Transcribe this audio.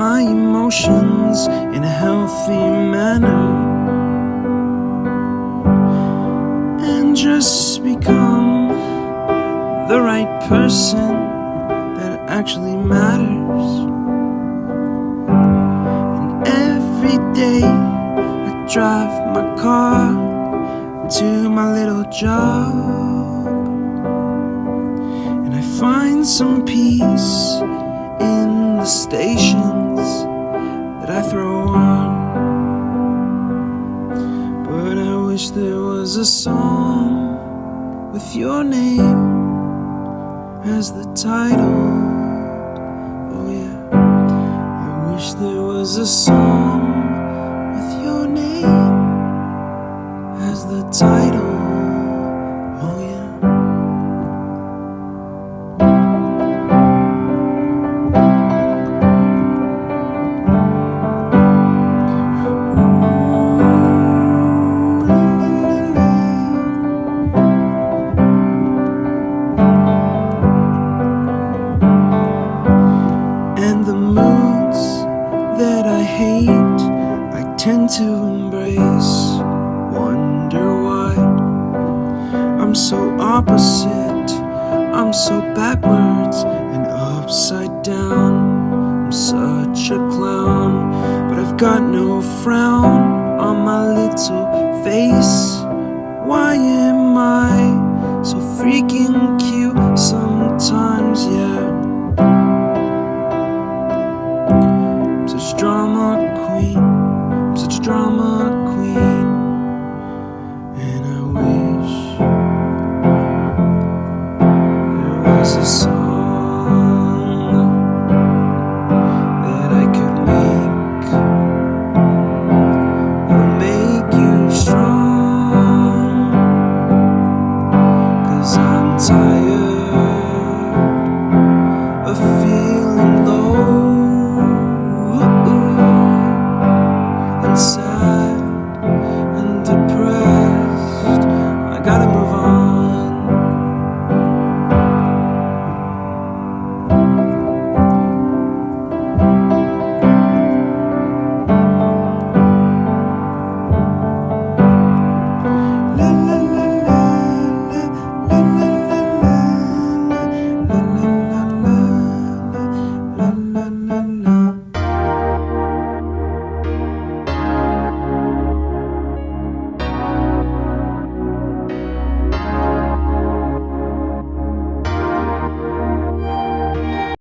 my emotions in a healthy manner and just become the right person that actually matters. And every day I drive my car to my little job, and I find some peace in the stations that I throw on. But I wish there was a song with your name as the title. Oh yeah, I wish there was a song with your name as the title. Oh yeah. And the moods that I hate, I tend to embrace. Wonder why I'm so opposite, I'm so backwards and upside down. I'm such a clown, but I've got no frown on my little face. Why am I so freaking cute?